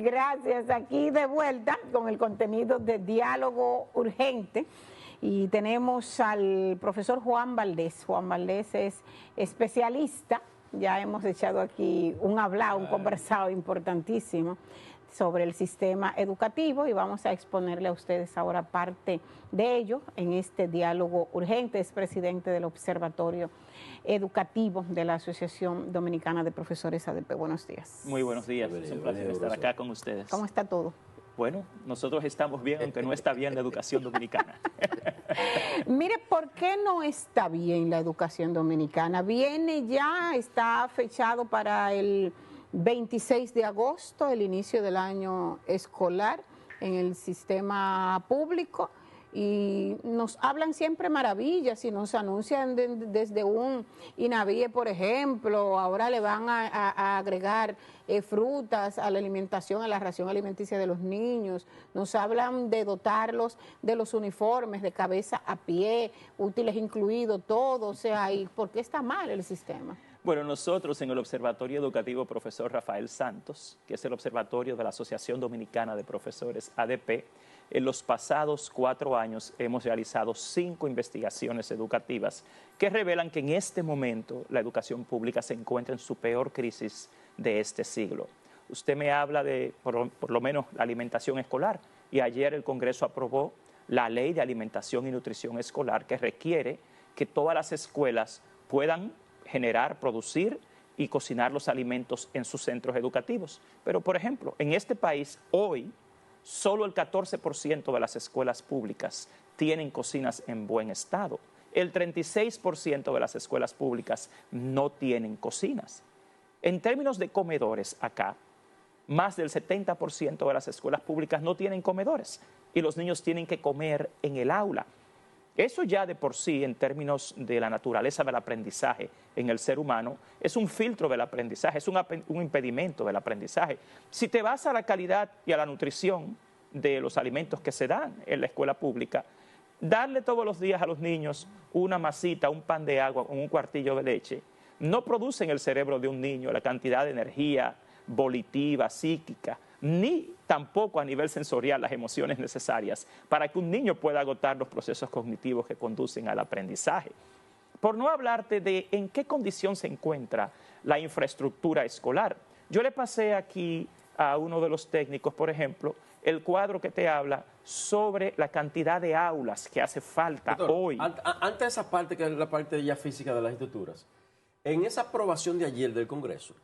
Gracias, aquí de vuelta con el contenido de Diálogo Urgente y tenemos al profesor Juan Valdés. Juan Valdés es especialista, ya hemos echado aquí un conversado importantísimo sobre el sistema educativo y vamos a exponerle a ustedes ahora parte de ello en este Diálogo Urgente. Es presidente del Observatorio Educativo de la Asociación Dominicana de Profesores ADP. Buenos días. Muy buenos días, es un placer estar acá con ustedes. ¿Cómo está todo? Bueno, nosotros estamos bien, aunque no está bien la educación dominicana. Mire, ¿por qué no está bien la educación dominicana? Viene ya, está fechado para el 26 de agosto, el inicio del año escolar en el sistema público, y nos hablan siempre maravillas y nos anuncian desde un INAVIE, por ejemplo, ahora le van a agregar frutas a la alimentación, a la ración alimenticia de los niños, nos hablan de dotarlos de los uniformes de cabeza a pie, útiles incluidos, todo, o sea, ¿y por qué está mal el sistema? Bueno, nosotros en el Observatorio Educativo Profesor Rafael Santos, que es el observatorio de la Asociación Dominicana de Profesores ADP, en los pasados 4 años hemos realizado 5 investigaciones educativas que revelan que en este momento la educación pública se encuentra en su peor crisis de este siglo. Usted me habla de, por lo menos, la alimentación escolar, y ayer el Congreso aprobó la Ley de Alimentación y Nutrición Escolar que requiere que todas las escuelas puedan generar, producir y cocinar los alimentos en sus centros educativos. Pero, por ejemplo, en este país hoy, solo el 14% de las escuelas públicas tienen cocinas en buen estado. El 36% de las escuelas públicas no tienen cocinas. En términos de comedores acá, más del 70% de las escuelas públicas no tienen comedores y los niños tienen que comer en el aula. Eso ya de por sí, en términos de la naturaleza del aprendizaje en el ser humano, es un filtro del aprendizaje, es un impedimento del aprendizaje. Si te vas a la calidad y a la nutrición de los alimentos que se dan en la escuela pública, darle todos los días a los niños una masita, un pan de agua con un cuartillo de leche, no produce en el cerebro de un niño la cantidad de energía volitiva, psíquica, ni tampoco a nivel sensorial las emociones necesarias para que un niño pueda agotar los procesos cognitivos que conducen al aprendizaje. Por no hablarte de en qué condición se encuentra la infraestructura escolar. Yo le pasé aquí a uno de los técnicos, por ejemplo, el cuadro que te habla sobre la cantidad de aulas que hace falta. Doctor, hoy. Antes de esa parte, que es la parte ya física de las estructuras, en esa aprobación de ayer del Congreso,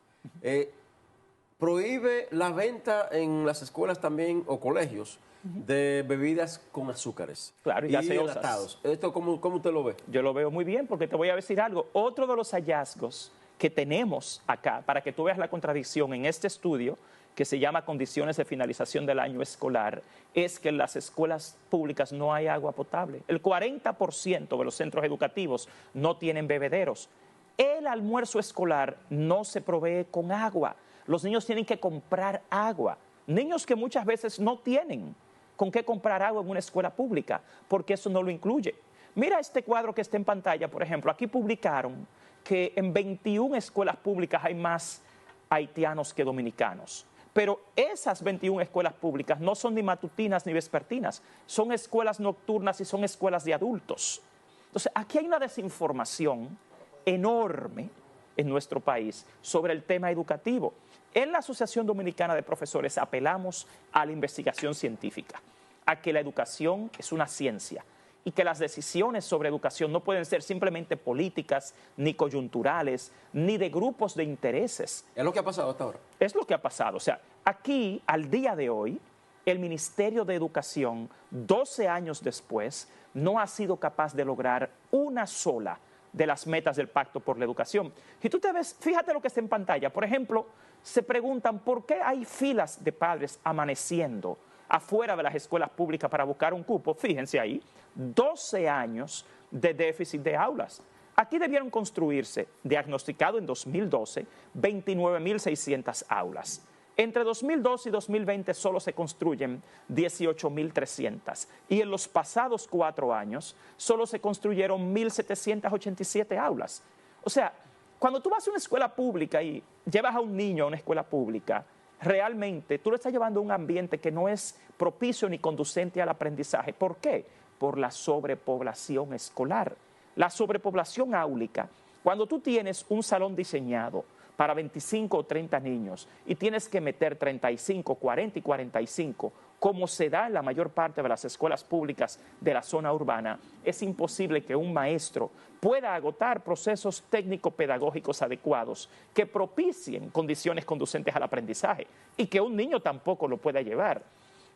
prohíbe la venta en las escuelas también o colegios de bebidas con azúcares. Claro, y gaseosas. ¿Esto cómo usted lo ve? Yo lo veo muy bien porque te voy a decir algo. Otro de los hallazgos que tenemos acá, para que tú veas la contradicción en este estudio, que se llama Condiciones de Finalización del Año Escolar, es que en las escuelas públicas no hay agua potable. El 40% de los centros educativos no tienen bebederos. El almuerzo escolar no se provee con agua. Los niños tienen que comprar agua. Niños que muchas veces no tienen con qué comprar agua en una escuela pública, porque eso no lo incluye. Mira este cuadro que está en pantalla, por ejemplo. Aquí publicaron que en 21 escuelas públicas hay más haitianos que dominicanos. Pero esas 21 escuelas públicas no son ni matutinas ni vespertinas, son escuelas nocturnas y son escuelas de adultos. Entonces, aquí hay una desinformación enorme en nuestro país sobre el tema educativo. En la Asociación Dominicana de Profesores apelamos a la investigación científica, a que la educación es una ciencia y que las decisiones sobre educación no pueden ser simplemente políticas, ni coyunturales, ni de grupos de intereses. ¿Es lo que ha pasado hasta ahora? Es lo que ha pasado. O sea, aquí, al día de hoy, el Ministerio de Educación, 12 años después, no ha sido capaz de lograr una sola de las metas del Pacto por la Educación. Y tú te ves, fíjate lo que está en pantalla. Por ejemplo, se preguntan por qué hay filas de padres amaneciendo afuera de las escuelas públicas para buscar un cupo. Fíjense ahí, 12 años de déficit de aulas. Aquí debieron construirse, diagnosticado en 2012, 29.600 aulas. Entre 2012 y 2020 solo se construyen 18.300 y en los pasados 4 años solo se construyeron 1.787 aulas. O sea, cuando tú vas a una escuela pública y llevas a un niño a una escuela pública, realmente tú lo estás llevando a un ambiente que no es propicio ni conducente al aprendizaje. ¿Por qué? Por la sobrepoblación escolar. La sobrepoblación áulica, cuando tú tienes un salón diseñado para 25 o 30 niños y tienes que meter 35, 40 y 45, como se da en la mayor parte de las escuelas públicas de la zona urbana, es imposible que un maestro pueda agotar procesos técnico-pedagógicos adecuados que propicien condiciones conducentes al aprendizaje y que un niño tampoco lo pueda llevar.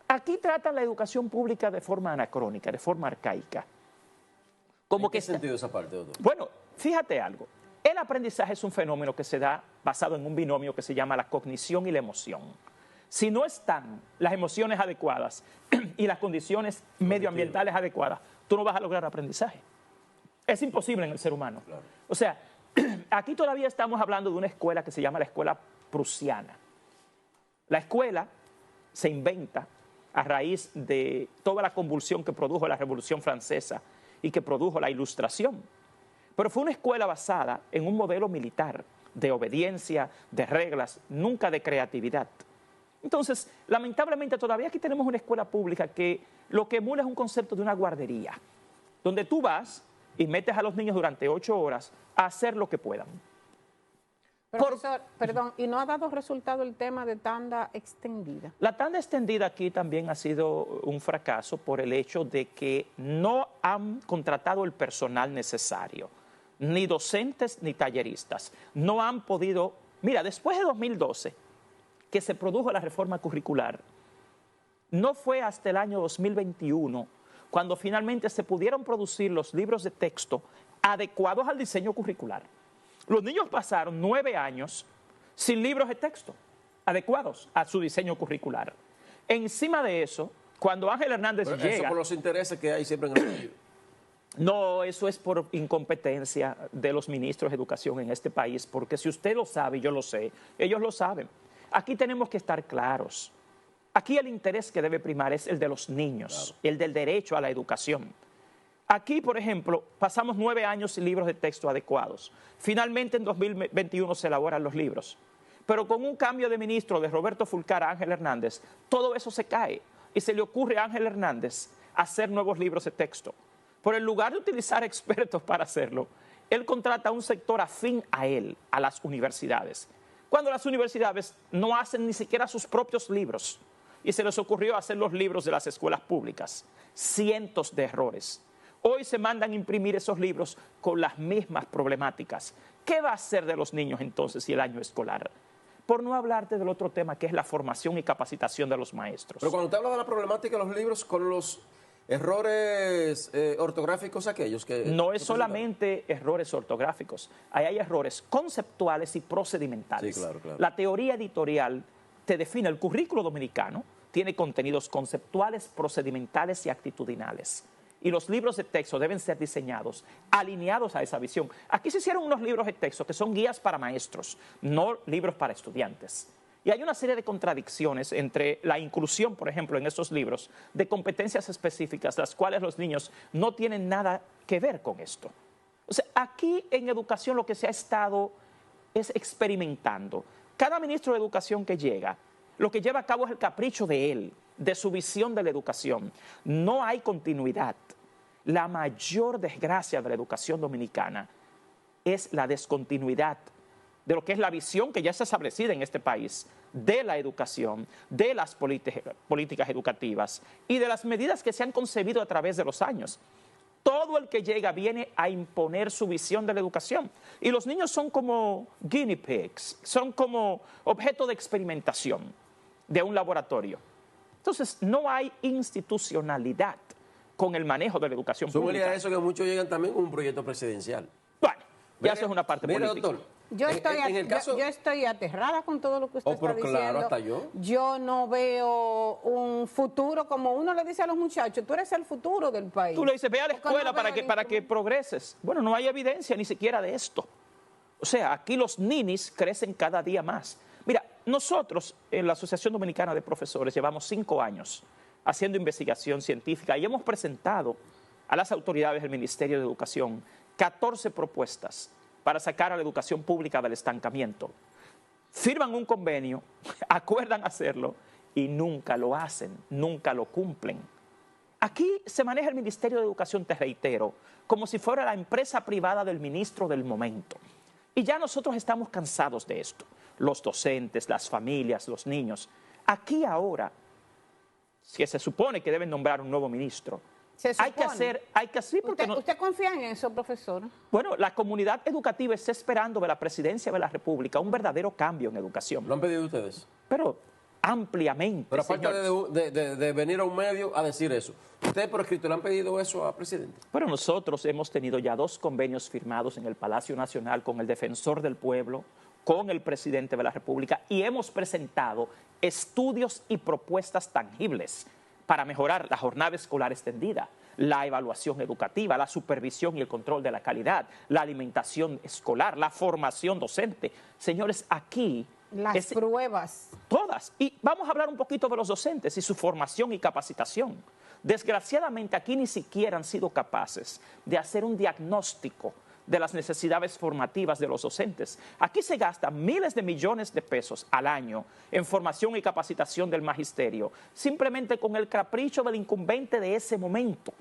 Aquí tratan la educación pública de forma anacrónica, de forma arcaica. ¿En qué sentido esa parte, doctor? Bueno, fíjate algo. El aprendizaje es un fenómeno que se da basado en un binomio que se llama la cognición y la emoción. Si no están las emociones adecuadas y las condiciones medioambientales adecuadas, tú no vas a lograr aprendizaje. Es imposible en el ser humano. Claro. O sea, aquí todavía estamos hablando de una escuela que se llama la escuela prusiana. La escuela se inventa a raíz de toda la convulsión que produjo la Revolución Francesa y que produjo la Ilustración. Pero fue una escuela basada en un modelo militar de obediencia, de reglas, nunca de creatividad. Entonces, lamentablemente todavía aquí tenemos una escuela pública que lo que emula es un concepto de una guardería, donde tú vas y metes a los niños durante 8 horas a hacer lo que puedan. Profesor, perdón, ¿y no ha dado resultado el tema de tanda extendida? La tanda extendida aquí también ha sido un fracaso por el hecho de que no han contratado el personal necesario, ni docentes ni talleristas. No han podido... Mira, después de 2012, que se produjo la reforma curricular, no fue hasta el año 2021 cuando finalmente se pudieron producir los libros de texto adecuados al diseño curricular. Los niños pasaron 9 años sin libros de texto adecuados a su diseño curricular. Encima de eso, cuando Ángel Hernández Pero llega... eso por los intereses que hay siempre en el medio. No, eso es por incompetencia de los ministros de educación en este país, porque si usted lo sabe y yo lo sé, ellos lo saben. Aquí tenemos que estar claros. Aquí el interés que debe primar es el de los niños, el del derecho a la educación. Aquí, por ejemplo, pasamos 9 años sin libros de texto adecuados. Finalmente, en 2021 se elaboran los libros. Pero con un cambio de ministro de Roberto Fulcar a Ángel Hernández, todo eso se cae y se le ocurre a Ángel Hernández hacer nuevos libros de texto. Por el lugar de utilizar expertos para hacerlo, él contrata a un sector afín a él, a las universidades. Cuando las universidades no hacen ni siquiera sus propios libros y se les ocurrió hacer los libros de las escuelas públicas. Cientos de errores. Hoy se mandan a imprimir esos libros con las mismas problemáticas. ¿Qué va a hacer de los niños entonces y el año escolar? Por no hablarte del otro tema que es la formación y capacitación de los maestros. Pero cuando usted habla de la problemática de los libros con los errores ortográficos aquellos que... No es solamente errores ortográficos, ahí hay errores conceptuales y procedimentales. Sí, claro, claro. La teoría editorial te define el currículo dominicano, tiene contenidos conceptuales, procedimentales y actitudinales. Y los libros de texto deben ser diseñados, alineados a esa visión. Aquí se hicieron unos libros de texto que son guías para maestros, no libros para estudiantes. Y hay una serie de contradicciones entre la inclusión, por ejemplo, en esos libros, de competencias específicas, las cuales los niños no tienen nada que ver con esto. O sea, aquí en educación lo que se ha estado es experimentando. Cada ministro de educación que llega, lo que lleva a cabo es el capricho de él, de su visión de la educación. No hay continuidad. La mayor desgracia de la educación dominicana es la descontinuidad de lo que es la visión que ya está establecida en este país de la educación, de las políticas educativas y de las medidas que se han concebido a través de los años. Todo el que llega viene a imponer su visión de la educación. Y los niños son como guinea pigs, son como objeto de experimentación de un laboratorio. Entonces, no hay institucionalidad con el manejo de la educación pública. Súmele a eso que muchos llegan también con un proyecto presidencial. Bueno, ya eso es una parte política. Doctor, Yo estoy aterrada con todo lo que usted está diciendo. Claro, hasta yo. Yo no veo un futuro, como uno le dice a los muchachos, tú eres el futuro del país. Tú le dices, ve a la escuela no para que progreses. Bueno, no hay evidencia ni siquiera de esto. O sea, aquí los ninis crecen cada día más. Mira, nosotros en la Asociación Dominicana de Profesores llevamos 5 años haciendo investigación científica y hemos presentado a las autoridades del Ministerio de Educación 14 propuestas para sacar a la educación pública del estancamiento. firman un convenio, acuerdan hacerlo y nunca lo hacen, nunca lo cumplen. Aquí se maneja el Ministerio de Educación, te reitero, como si fuera la empresa privada del ministro del momento. Y ya nosotros estamos cansados de esto. Los docentes, las familias, los niños. Aquí ahora, que se supone que deben nombrar un nuevo ministro, hay que hacer, sí, porque ¿Usted confía en eso, profesor? Bueno, la comunidad educativa está esperando de la presidencia de la República un verdadero cambio en educación. ¿Lo han pedido ustedes? Pero ampliamente. Pero aparte de venir a un medio a decir eso, ¿ustedes por escrito le han pedido eso al presidente? Pero nosotros hemos tenido ya 2 convenios firmados en el Palacio Nacional con el Defensor del Pueblo, con el presidente de la República, y hemos presentado estudios y propuestas tangibles para mejorar la jornada escolar extendida, la evaluación educativa, la supervisión y el control de la calidad, la alimentación escolar, la formación docente. Señores, aquí... Las pruebas. Todas. Y vamos a hablar un poquito de los docentes y su formación y capacitación. Desgraciadamente aquí ni siquiera han sido capaces de hacer un diagnóstico de las necesidades formativas de los docentes. Aquí se gastan miles de millones de pesos al año en formación y capacitación del magisterio, simplemente con el capricho del incumbente de ese momento,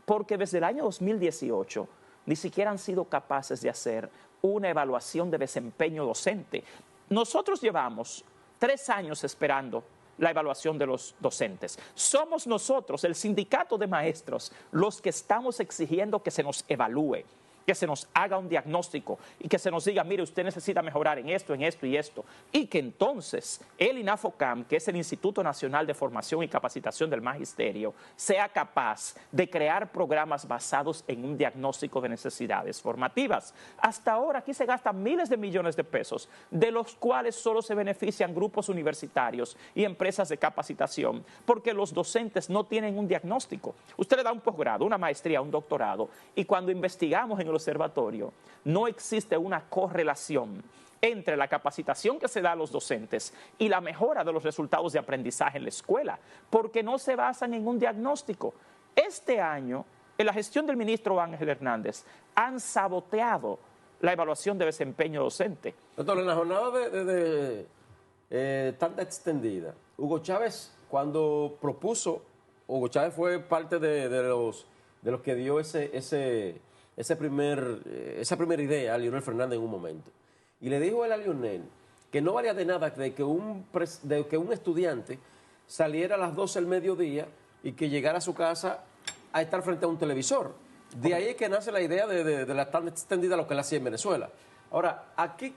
porque desde el año 2018 ni siquiera han sido capaces de hacer una evaluación de desempeño docente. Nosotros llevamos 3 años esperando la evaluación de los docentes. Somos nosotros, el sindicato de maestros, los que estamos exigiendo que se nos evalúe, que se nos haga un diagnóstico y que se nos diga, mire, usted necesita mejorar en esto y esto. Y que entonces el INAFOCAM, que es el Instituto Nacional de Formación y Capacitación del Magisterio, sea capaz de crear programas basados en un diagnóstico de necesidades formativas. Hasta ahora aquí se gastan miles de millones de pesos, de los cuales solo se benefician grupos universitarios y empresas de capacitación, porque los docentes no tienen un diagnóstico. Usted le da un posgrado, una maestría, un doctorado, y cuando investigamos en el observatorio, no existe una correlación entre la capacitación que se da a los docentes y la mejora de los resultados de aprendizaje en la escuela, porque no se basan en un diagnóstico. Este año, en la gestión del ministro Ángel Hernández, han saboteado la evaluación de desempeño docente. Doctor, en la jornada tanta extendida, Hugo Chávez, cuando propuso, Hugo Chávez fue parte de los que dio esa primera idea a Leonel Fernández en un momento. Y le dijo él a Leonel que no valía de nada de que un estudiante saliera a las 12 del mediodía y que llegara a su casa a estar frente a un televisor. De ahí es que nace la idea de la tan extendida, lo que él hacía en Venezuela. Ahora, aquí,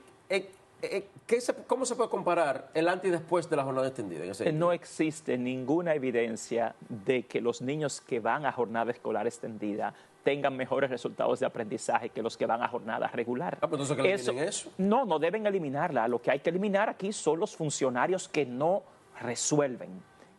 ¿cómo se puede comparar el antes y después de la jornada extendida? No existe ninguna evidencia de que los niños que van a jornada escolar extendida tengan mejores resultados de aprendizaje que los que van a jornada regular. Ah, pues entonces que eliminen eso. No, no deben eliminarla. Lo que hay que eliminar aquí son los funcionarios que no resuelven,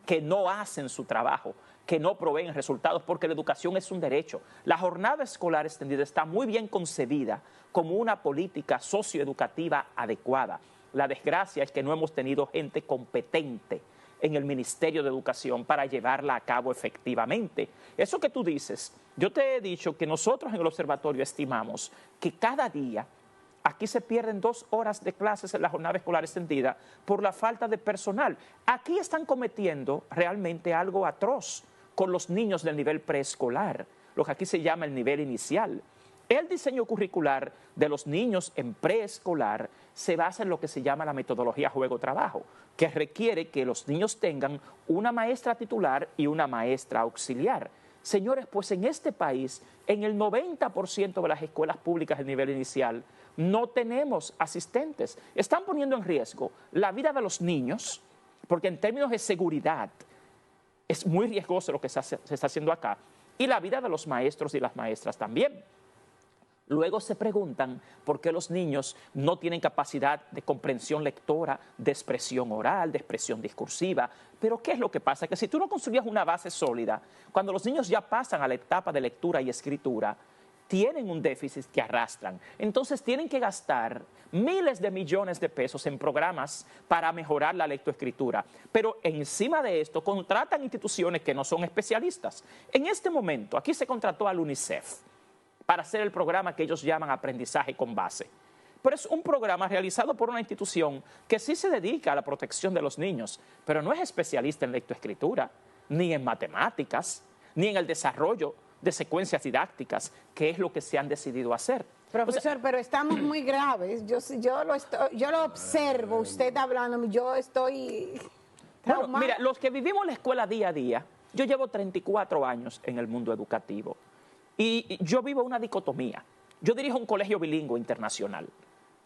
que no hacen su trabajo, que no proveen resultados, porque la educación es un derecho. La jornada escolar extendida está muy bien concebida como una política socioeducativa adecuada. La desgracia es que no hemos tenido gente competente en el Ministerio de Educación para llevarla a cabo efectivamente. Eso que tú dices, yo te he dicho que nosotros en el observatorio estimamos que cada día aquí se pierden 2 horas de clases en la jornada escolar extendida por la falta de personal. Aquí están cometiendo realmente algo atroz con los niños del nivel preescolar, lo que aquí se llama el nivel inicial. El diseño curricular de los niños en preescolar se basa en lo que se llama la metodología juego-trabajo, que requiere que los niños tengan una maestra titular y una maestra auxiliar. Señores, pues en este país, en el 90% de las escuelas públicas del nivel inicial, no tenemos asistentes. Están poniendo en riesgo la vida de los niños, porque en términos de seguridad es muy riesgoso lo que se está haciendo acá, y la vida de los maestros y las maestras también. Luego se preguntan por qué los niños no tienen capacidad de comprensión lectora, de expresión oral, de expresión discursiva. Pero ¿qué es lo que pasa? Que si tú no construyes una base sólida, cuando los niños ya pasan a la etapa de lectura y escritura, tienen un déficit que arrastran. Entonces tienen que gastar miles de millones de pesos en programas para mejorar la lectoescritura. Pero encima de esto contratan instituciones que no son especialistas. En este momento, aquí se contrató al UNICEF para hacer el programa que ellos llaman aprendizaje con base. pero es un programa realizado por una institución que sí se dedica a la protección de los niños, pero no es especialista en lectoescritura, ni en matemáticas, ni en el desarrollo de secuencias didácticas, que es lo que se han decidido hacer. Profesor, pero estamos muy graves. Yo lo observo, usted hablando, yo estoy Bueno, mira, los que vivimos la escuela día a día, yo llevo 34 años en el mundo educativo y yo vivo una dicotomía. Yo dirijo un colegio bilingüe internacional,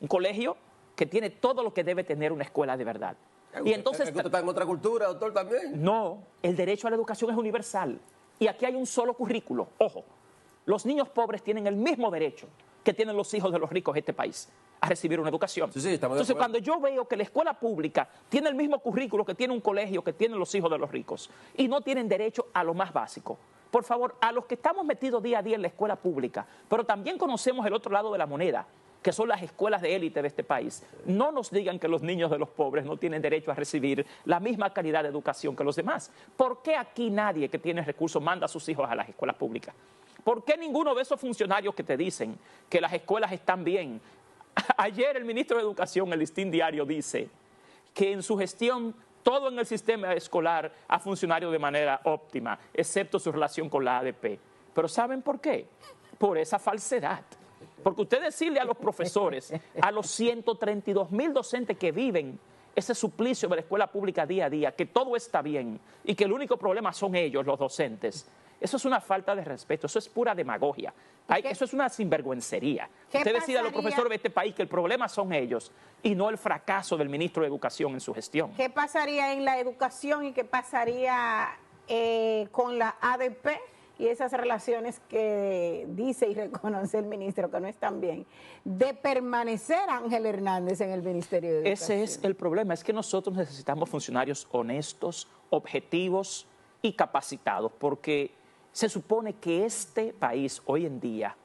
un colegio que tiene todo lo que debe tener una escuela de verdad. Y entonces, ¿Usted está en otra cultura, doctor, también? no, el derecho a la educación es universal y aquí hay un solo currículo. Ojo, los niños pobres tienen el mismo derecho que tienen los hijos de los ricos de este país a recibir una educación. Sí, estamos de Entonces, acuerdo. cuando yo veo que la escuela pública tiene el mismo currículo que tiene un colegio que tienen los hijos de los ricos y no tienen derecho a lo más básico, por favor, a los que estamos metidos día a día en la escuela pública, pero también conocemos el otro lado de la moneda, que son las escuelas de élite de este país, no nos digan que los niños de los pobres no tienen derecho a recibir la misma calidad de educación que los demás. ¿Por qué aquí nadie que tiene recursos manda a sus hijos a las escuelas públicas? ¿Por qué ninguno de esos funcionarios que te dicen que las escuelas están bien? Ayer el ministro de Educación, el Listín Diario, dice que en su gestión todo en el sistema escolar ha funcionado de manera óptima, excepto su relación con la ADP. ¿Pero saben por qué? Por esa falsedad. Porque usted decirle a los profesores, a los 132,000 docentes que viven ese suplicio de la escuela pública día a día, que todo está bien y que el único problema son ellos, los docentes, eso es una falta de respeto, eso es pura demagogia, eso es una sinvergüencería. Usted decide a los profesores de este país que el problema son ellos y no el fracaso del ministro de Educación en su gestión. ¿Qué pasaría en la educación y qué pasaría con la ADP y esas relaciones que dice y reconoce el ministro que no están bien, de permanecer Ángel Hernández en el Ministerio de Educación? Ese es el problema, es que nosotros necesitamos funcionarios honestos, objetivos y capacitados, porque se supone que este país hoy en día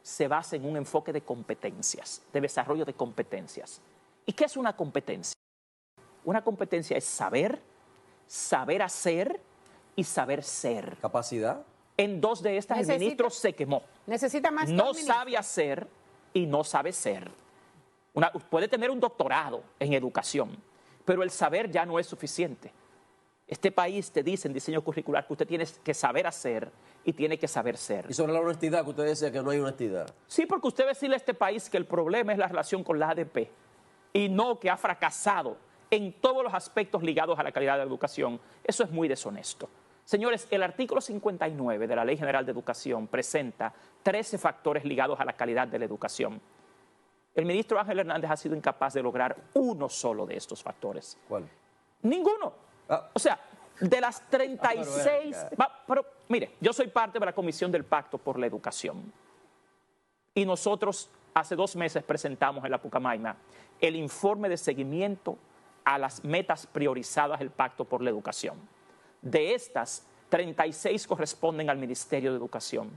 se basa en un enfoque de competencias, de desarrollo de competencias. ¿Y qué es una competencia? Una competencia es saber, saber hacer y saber ser. ¿Capacidad? En dos de estas el ministro se quemó. Necesita más. No sabe hacer y no sabe ser. Puede tener un doctorado en educación, pero el saber ya no es suficiente. Este país te dice en diseño curricular que usted tiene que saber hacer y tiene que saber ser. Y sobre la honestidad, que usted decía que no hay honestidad. Sí, porque usted decirle a este país que el problema es la relación con la ADP y no que ha fracasado en todos los aspectos ligados a la calidad de la educación, eso es muy deshonesto. Señores, el artículo 59 de la Ley General de Educación presenta 13 factores ligados a la calidad de la educación. El ministro Ángel Hernández ha sido incapaz de lograr uno solo de estos factores. ¿Cuál? Ninguno. O sea, de las 36... pero mire, yo soy parte de la Comisión del Pacto por la Educación. Y nosotros hace 2 meses presentamos en la Pucamaima el informe de seguimiento a las metas priorizadas del Pacto por la Educación. De estas, 36 corresponden al Ministerio de Educación.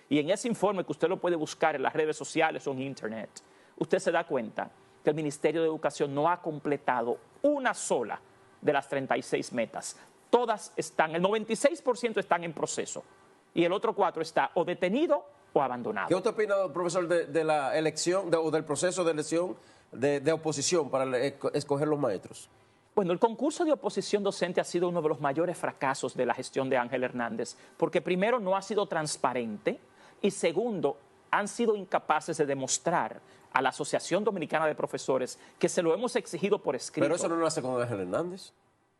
Y en ese informe, que usted lo puede buscar en las redes sociales o en Internet, usted se da cuenta que el Ministerio de Educación no ha completado una sola de las 36 metas. Todas están, el 96% están en proceso y el otro 4% está o detenido o abandonado. ¿Qué usted opina, profesor, de la elección o del proceso de elección de oposición para escoger los maestros? Bueno, el concurso de oposición docente ha sido uno de los mayores fracasos de la gestión de Ángel Hernández, porque primero no ha sido transparente y segundo, han sido incapaces de demostrar a la Asociación Dominicana de Profesores que se lo hemos exigido por escrito. Pero eso no lo hace con Ángel Hernández.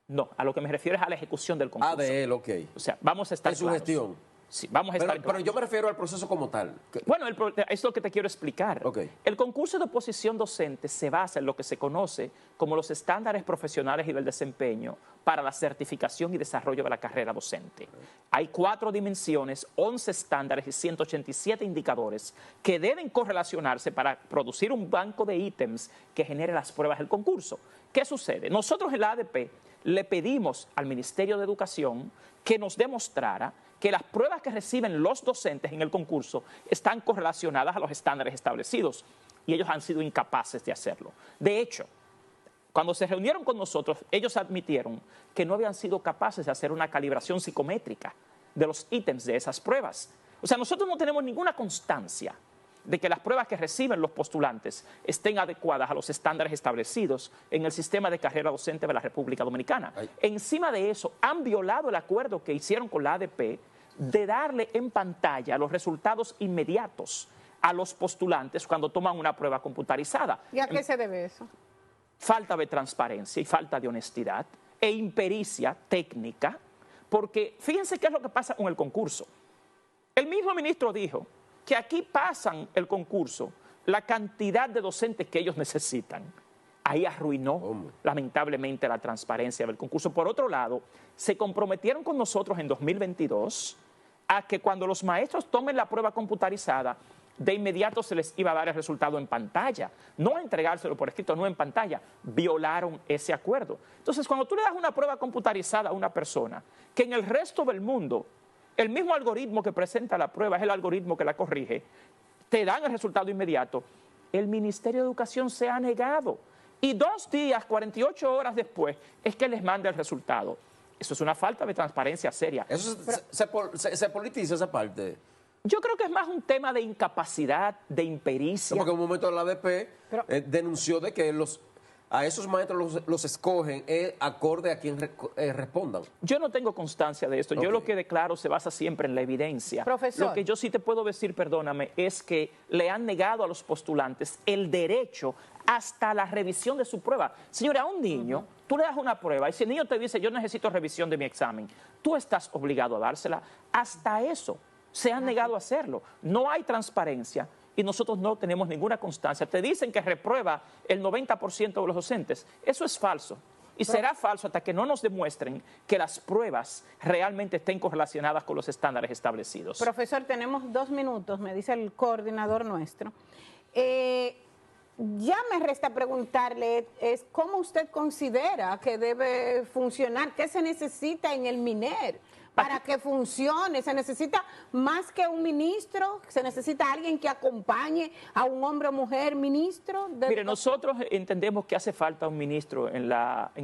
No, a lo que me refiero es a la ejecución del concurso. Ah, de él, ok. O sea, vamos a estar En su claros. gestión. Sí, vamos a estar Pero yo me refiero al proceso como tal. Bueno, es lo que te quiero explicar. Ok. El concurso de oposición docente se basa en lo que se conoce como los estándares profesionales y del desempeño para la certificación y desarrollo de la carrera docente. Hay 4 dimensiones, 11 estándares y 187 indicadores que deben correlacionarse para producir un banco de ítems que genere las pruebas del concurso. ¿Qué sucede? Nosotros en la ADP le pedimos al Ministerio de Educación que nos demostrara que las pruebas que reciben los docentes en el concurso están correlacionadas a los estándares establecidos y ellos han sido incapaces de hacerlo. De hecho, cuando se reunieron con nosotros, ellos admitieron que no habían sido capaces de hacer una calibración psicométrica de los ítems de esas pruebas. O sea, nosotros no tenemos ninguna constancia de que las pruebas que reciben los postulantes estén adecuadas a los estándares establecidos en el sistema de carrera docente de la República Dominicana. Encima de eso, han violado el acuerdo que hicieron con la ADP de darle en pantalla los resultados inmediatos a los postulantes cuando toman una prueba computarizada. ¿Y a qué se debe eso? Falta de transparencia y falta de honestidad e impericia técnica, porque fíjense qué es lo que pasa con el concurso. El mismo ministro dijo que aquí pasan el concurso la cantidad de docentes que ellos necesitan. Ahí arruinó lamentablemente la transparencia del concurso. Por otro lado, se comprometieron con nosotros en 2022 a que cuando los maestros tomen la prueba computarizada, de inmediato se les iba a dar el resultado en pantalla, no a entregárselo por escrito, no en pantalla. Violaron ese acuerdo. Entonces, cuando tú le das una prueba computarizada a una persona, que en el resto del mundo, el mismo algoritmo que presenta la prueba es el algoritmo que la corrige, te dan el resultado inmediato, el Ministerio de Educación se ha negado. Y 2 días, 48 horas después, es que les manda el resultado. Eso es una falta de transparencia seria. Eso se politiza esa parte. Yo creo que es más un tema de incapacidad, de impericia. Porque en un momento la ADP denunció de que a esos maestros los escogen acorde a quien respondan. Yo no tengo constancia de esto. Yo lo que declaro se basa siempre en la evidencia. Profesor. Lo que yo sí te puedo decir, perdóname, es que le han negado a los postulantes el derecho hasta la revisión de su prueba. Señora, a un niño, tú le das una prueba y si el niño te dice, yo necesito revisión de mi examen, tú estás obligado a dársela. Hasta eso se han negado a hacerlo. No hay transparencia y nosotros no tenemos ninguna constancia. Te dicen que reprueba el 90% de los docentes. Eso es falso. Y será falso hasta que no nos demuestren que las pruebas realmente estén correlacionadas con los estándares establecidos. Profesor, tenemos 2 minutos, me dice el coordinador nuestro. Ya me resta preguntarle, ¿cómo usted considera que debe funcionar? ¿Qué se necesita en el MINER para que funcione? ¿Se necesita más que un ministro? ¿Se necesita alguien que acompañe a un hombre o mujer ministro? Mire, nosotros entendemos que hace falta un ministro en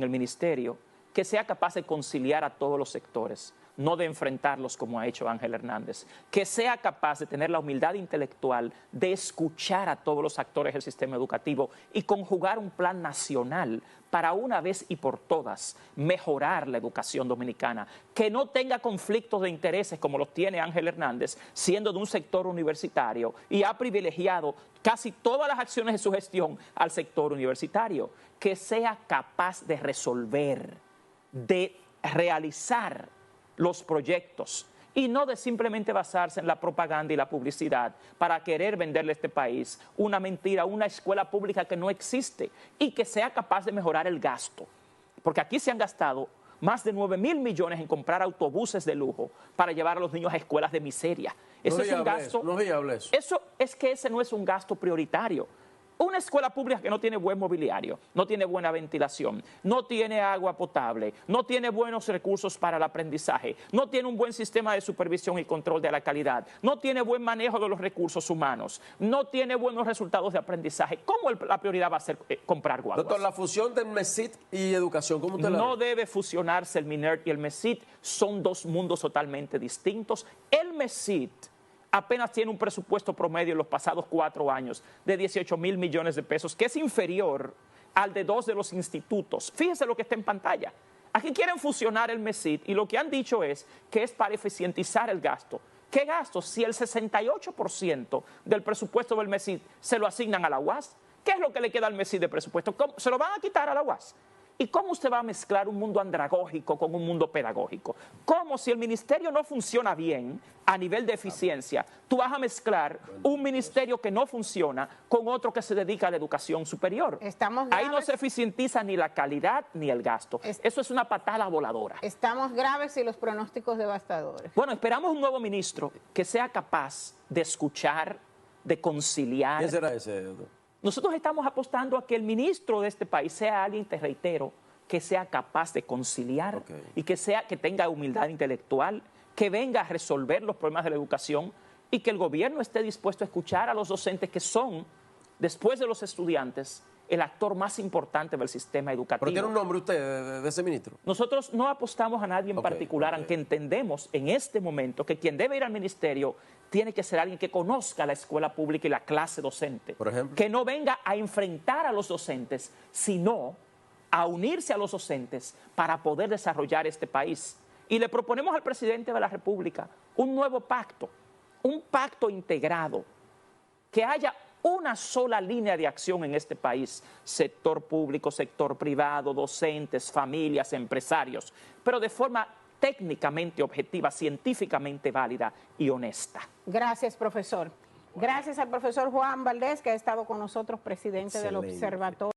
el ministerio que sea capaz de conciliar a todos los sectores, no de enfrentarlos como ha hecho Ángel Hernández, que sea capaz de tener la humildad intelectual de escuchar a todos los actores del sistema educativo y conjugar un plan nacional para una vez y por todas mejorar la educación dominicana, que no tenga conflictos de intereses como los tiene Ángel Hernández, siendo de un sector universitario y ha privilegiado casi todas las acciones de su gestión al sector universitario, que sea capaz de resolver, de realizar los proyectos y no de simplemente basarse en la propaganda y la publicidad para querer venderle a este país una mentira, una escuela pública que no existe y que sea capaz de mejorar el gasto. Porque aquí se han gastado más de 9.000 millones en comprar autobuses de lujo para llevar a los niños a escuelas de miseria. Eso es un gasto. No hables. Eso es que ese no es un gasto prioritario. Una escuela pública que no tiene buen mobiliario, no tiene buena ventilación, no tiene agua potable, no tiene buenos recursos para el aprendizaje, no tiene un buen sistema de supervisión y control de la calidad, no tiene buen manejo de los recursos humanos, no tiene buenos resultados de aprendizaje. ¿Cómo la prioridad va a ser comprar guaguas? Doctor, la fusión del MESIT y educación, ¿cómo usted la ve? No debe fusionarse el MINER y el MESIT, son 2 mundos totalmente distintos. El MESIT apenas tiene un presupuesto promedio en los pasados 4 años de 18.000 millones de pesos, que es inferior al de 2 de los institutos. Fíjense lo que está en pantalla. Aquí quieren fusionar el MESIT y lo que han dicho es que es para eficientizar el gasto. ¿Qué gasto? Si el 68% del presupuesto del MESIT se lo asignan a la UAS, ¿qué es lo que le queda al MESIT de presupuesto? ¿Se lo van a quitar a la UAS? ¿Y cómo usted va a mezclar un mundo andragógico con un mundo pedagógico? ¿Cómo si el ministerio no funciona bien a nivel de eficiencia, tú vas a mezclar un ministerio que no funciona con otro que se dedica a la educación superior? Ahí no se eficientiza ni la calidad ni el gasto. Eso es una patada voladora. Estamos graves y los pronósticos devastadores. Bueno, esperamos un nuevo ministro que sea capaz de escuchar, de conciliar. ¿Quién será ese, doctor? Nosotros estamos apostando a que el ministro de este país sea alguien, te reitero, que sea capaz de conciliar y que tenga humildad intelectual, que venga a resolver los problemas de la educación y que el gobierno esté dispuesto a escuchar a los docentes que son, después de los estudiantes, el actor más importante del sistema educativo. ¿Pero tiene un nombre usted de ese ministro? Nosotros no apostamos a nadie en particular, aunque entendemos en este momento que quien debe ir al ministerio tiene que ser alguien que conozca la escuela pública y la clase docente. Por ejemplo. Que no venga a enfrentar a los docentes, sino a unirse a los docentes para poder desarrollar este país. Y le proponemos al presidente de la República un nuevo pacto, un pacto integrado, que haya una sola línea de acción en este país, sector público, sector privado, docentes, familias, empresarios, pero de forma técnicamente objetiva, científicamente válida y honesta. Gracias, profesor. Gracias al profesor Juan Valdés, que ha estado con nosotros, presidente del Excelente. Observatorio.